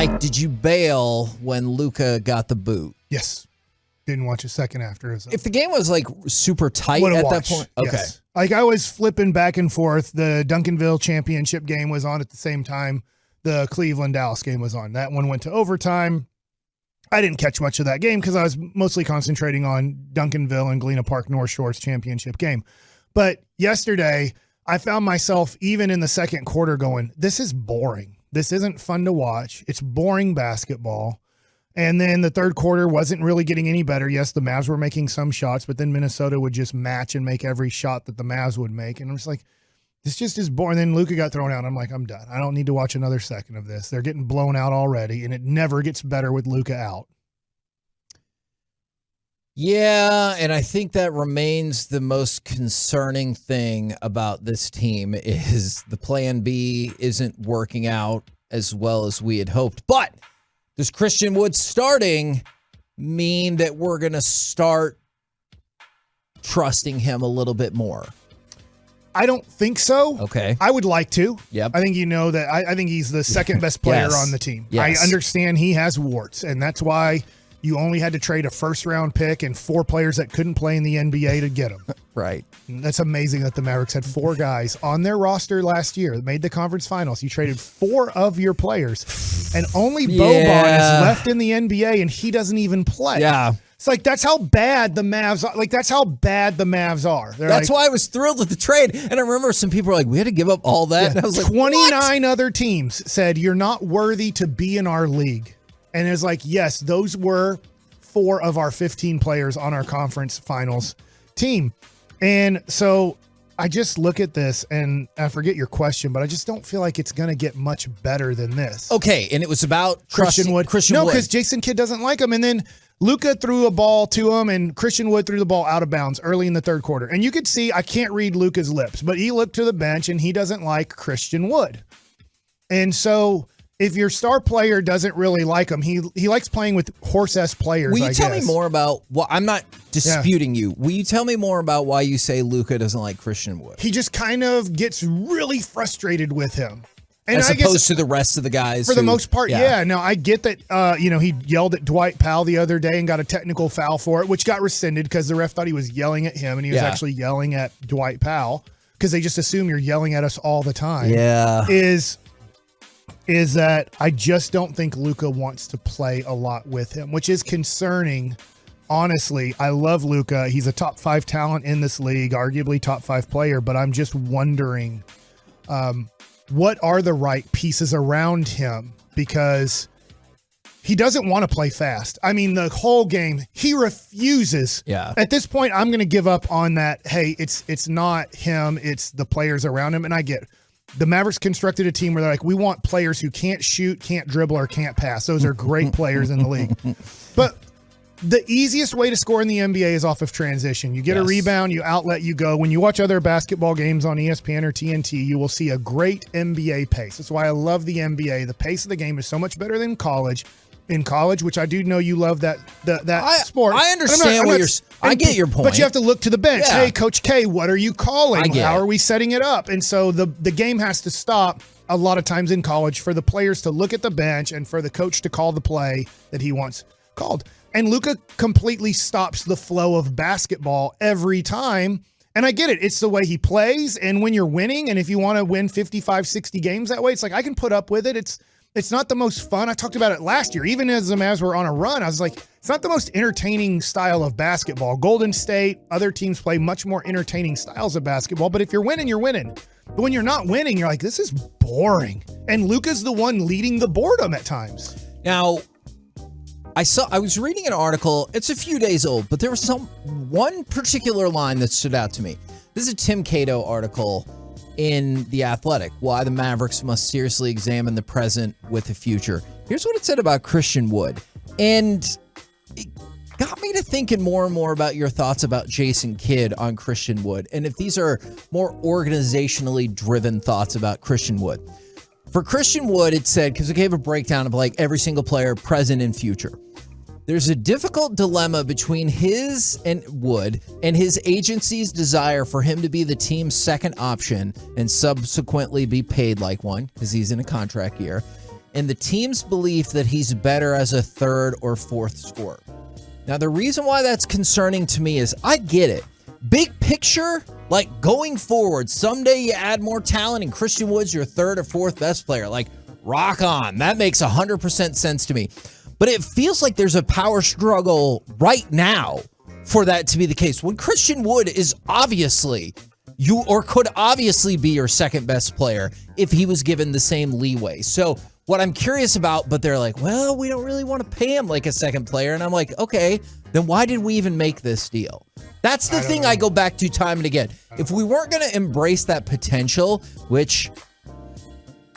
Mike, did you bail when Luka got the boot? Yes. Didn't watch a second after. If the game was like super tight at that point, okay. Yes. Like I was flipping back and forth. The Duncanville championship game was on at the same time the Cleveland-Dallas game was on. That one went to overtime. I didn't catch much of that game because I was mostly concentrating on Duncanville and Galena Park North Shore's championship game. But yesterday, I found myself even in the second quarter going, this is boring. This isn't fun to watch. It's boring basketball. And then the third quarter wasn't really getting any better. Yes, the Mavs were making some shots, but then Minnesota would just match and make every shot that the Mavs would make. And I'm just like, this just is boring. Then Luka got thrown out. I'm like, I'm done. I don't need to watch another second of this. They're getting blown out already, and it never gets better with Luka out. Yeah, and I think that remains the most concerning thing about this team is the plan B isn't working out as well as we had hoped. But does Christian Wood starting mean that we're going to start trusting him a little bit more? I don't think so. Okay. I would like to. Yep. I think that I think he's the second best player on the team. Yes. I understand he has warts, and that's why you only had to trade a first-round pick and 4 players that couldn't play in the NBA to get him. Right. And that's amazing that the Mavericks had 4 guys on their roster last year that made the conference finals. You traded 4 of your players, and only Boban is left in the NBA, and he doesn't even play. Yeah. It's like, that's how bad the Mavs are. Like, that's how bad the Mavs are. That's why I was thrilled with the trade. And I remember some people were like, we had to give up all that. Yeah, and I was like, 29 other teams said, you're not worthy to be in our league. And it's like, yes, those were 4 of our 15 players on our conference finals team. And so I just look at this, and I forget your question, but I just don't feel like it's going to get much better than this. Okay, and it was about Christian Wood. No, because Jason Kidd doesn't like him. And then Luka threw a ball to him, and Christian Wood threw the ball out of bounds early in the third quarter. And you could see, I can't read Luka's lips, but he looked to the bench, and he doesn't like Christian Wood. And so if your star player doesn't really like him, he likes playing with horse-ass players, Will you tell me more about what I'm not disputing you. Will you tell me more about why you say Luka doesn't like Christian Wood? He just kind of gets really frustrated with him. And as opposed to the rest of the guys. For the most part, yeah. Now, I get that, he yelled at Dwight Powell the other day and got a technical foul for it, which got rescinded because the ref thought he was yelling at him, and he was actually yelling at Dwight Powell because they just assume you're yelling at us all the time. Yeah. Is that I just don't think Luka wants to play a lot with him, which is concerning. Honestly, I love Luka. He's a top 5 talent in this league, arguably top 5 player, but I'm just wondering what are the right pieces around him, because he doesn't want to play fast. I mean, the whole game, he refuses. Yeah. At this point, I'm going to give up on that. Hey, it's not him, it's the players around him. And I get the Mavericks constructed a team where they're like, we want players who can't shoot, can't dribble, or can't pass. Those are great players in the league. But the easiest way to score in the NBA is off of transition. You get a rebound, you outlet, you go. When you watch other basketball games on ESPN or TNT, you will see a great NBA pace. That's why I love the NBA. The pace of the game is so much better than college. In college, which I do know you love that sport. I understand I get your point. But you have to look to the bench. Yeah. Hey, Coach K, what are you calling? How are we setting it up? And so the game has to stop a lot of times in college for the players to look at the bench and for the coach to call the play that he wants called. And Luka completely stops the flow of basketball every time. And I get it. It's the way he plays. And when you're winning, and if you want to win 55, 60 games that way, it's like I can put up with it. It's not the most fun. I talked about it last year. Even as the Mavs were on a run, I was like, it's not the most entertaining style of basketball. Golden State, other teams play much more entertaining styles of basketball. But if you're winning, you're winning. But when you're not winning, you're like, this is boring. And Luka's the one leading the boredom at times. Now, I was reading an article. It's a few days old, but there was one particular line that stood out to me. This is a Tim Cato article in The Athletic, why the Mavericks must seriously examine the present with the future. Here's what it said about Christian Wood. And it got me to thinking more and more about your thoughts about Jason Kidd on Christian Wood, and if these are more organizationally driven thoughts about Christian Wood. For Christian Wood, it said, because it gave a breakdown of like every single player, present and future. There's a difficult dilemma between his and Wood and his agency's desire for him to be the team's second option and subsequently be paid like one, because he's in a contract year, in the team's belief that he's better as a third or fourth scorer. Now, the reason why that's concerning to me is I get it. Big picture, like going forward, someday you add more talent and Christian Wood's your third or fourth best player. Like, rock on. That makes 100% sense to me. But it feels like there's a power struggle right now for that to be the case. When Christian Wood is obviously could obviously be your second best player if he was given the same leeway. So what I'm curious about, but they're like, well, we don't really want to pay him like a second player. And I'm like, okay, then why did we even make this deal? That's the thing I go back to time and again. If we weren't going to embrace that potential, which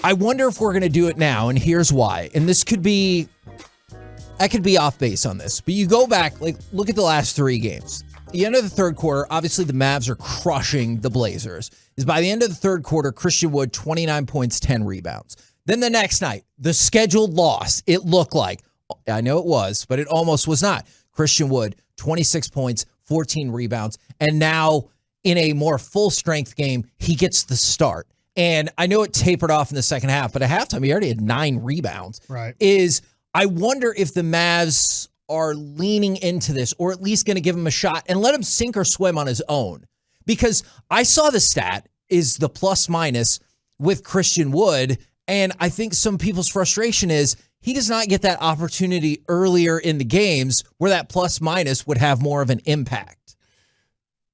I wonder if we're going to do it now, and here's why. And I could be off base on this, but you go back, like, look at the last 3 games. At the end of the third quarter, obviously the Mavs are crushing the Blazers. By the end of the third quarter, Christian Wood, 29 points, 10 rebounds. Then the next night, the scheduled loss, it looked like, I know it was, but it almost was not. Christian Wood, 26 points, 14 rebounds. And now in a more full strength game, he gets the start. And I know it tapered off in the second half, but at halftime, he already had 9 rebounds. Right. I wonder if the Mavs are leaning into this, or at least going to give him a shot and let him sink or swim on his own. Because I saw the stat is the plus minus with Christian Wood, and I think some people's frustration is he does not get that opportunity earlier in the games where that plus minus would have more of an impact.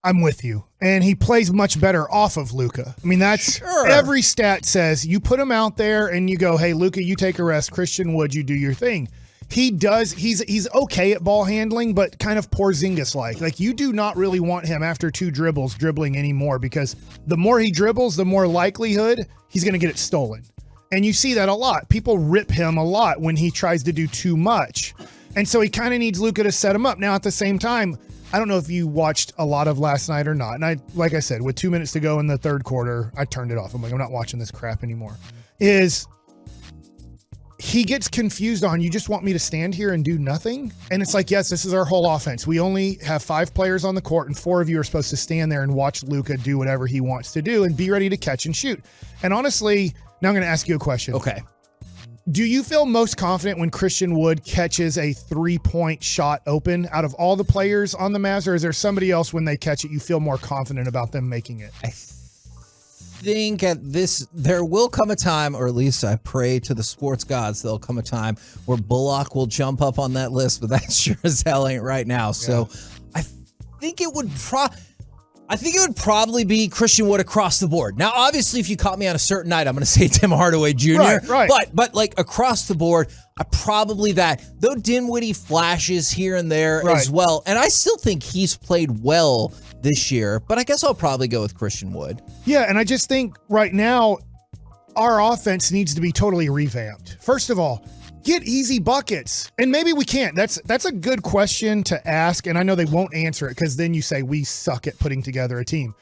I'm with you. And he plays much better off of Luka. I mean, that's every stat says you put him out there and you go, hey, Luka, you take a rest. Christian Wood, you do your thing. He does. He's okay at ball handling, but kind of Porzingis-like. Like, you do not really want him after 2 dribbles dribbling anymore, because the more he dribbles, the more likelihood he's going to get it stolen. And you see that a lot. People rip him a lot when he tries to do too much. And so he kind of needs Luka to set him up. Now, at the same time, I don't know if you watched a lot of last night or not. And like I said, with 2 minutes to go in the third quarter, I turned it off. I'm like, I'm not watching this crap anymore. He gets confused on, you just want me to stand here and do nothing? And it's like, yes, this is our whole offense. We only have 5 players on the court, and 4 of you are supposed to stand there and watch Luka do whatever he wants to do and be ready to catch and shoot. And honestly, now I'm going to ask you a question. Okay. Do you feel most confident when Christian Wood catches a 3-point shot open out of all the players on the Mavs, or is there somebody else when they catch it you feel more confident about them making it? I think there will come a time, or at least I pray to the sports gods, there'll come a time where Bullock will jump up on that list, but that sure as hell ain't right now. Yeah. So I think it would probably be Christian Wood across the board. Now, obviously, if you caught me on a certain night, I'm going to say Tim Hardaway Jr. Right. But like across the board, probably that. Though Dinwiddie flashes here and there as well. And I still think he's played well this year, but I guess I'll probably go with Christian Wood. Yeah, and I just think right now our offense needs to be totally revamped. First of all, get easy buckets. And maybe we can't. That's a good question to ask, and I know they won't answer it because then you say we suck at putting together a team.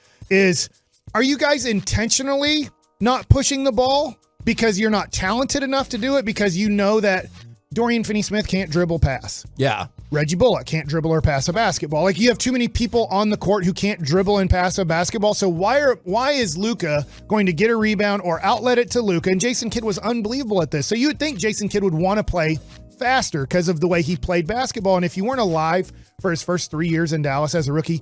Are you guys intentionally not pushing the ball because you're not talented enough to do it, because you know that Dorian Finney-Smith can't dribble pass? Yeah. Reggie Bullock can't dribble or pass a basketball. Like, you have too many people on the court who can't dribble and pass a basketball. So why is Luka going to get a rebound or outlet it to Luka? And Jason Kidd was unbelievable at this. So you would think Jason Kidd would want to play faster because of the way he played basketball. And if you weren't alive for his first 3 years in Dallas as a rookie,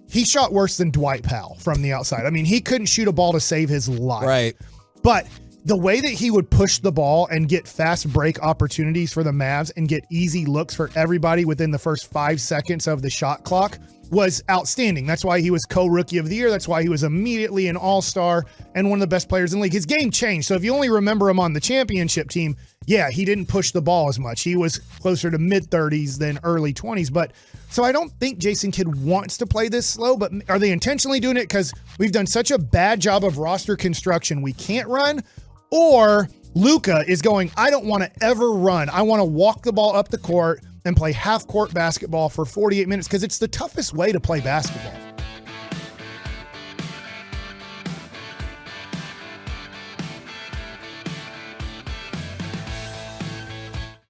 he shot worse than Dwight Powell from the outside. I mean, he couldn't shoot a ball to save his life. Right. But the way that he would push the ball and get fast break opportunities for the Mavs and get easy looks for everybody within the first 5 seconds of the shot clock was outstanding. That's why he was co-rookie of the year. That's why he was immediately an all-star and one of the best players in the league. His game changed. So if you only remember him on the championship team, yeah, he didn't push the ball as much. He was closer to mid-30s than early 20s. But so I don't think Jason Kidd wants to play this slow, but are they intentionally doing it because we've done such a bad job of roster construction we can't run? Or Luka is going, I don't want to ever run. I want to walk the ball up the court and play half-court basketball for 48 minutes because it's the toughest way to play basketball.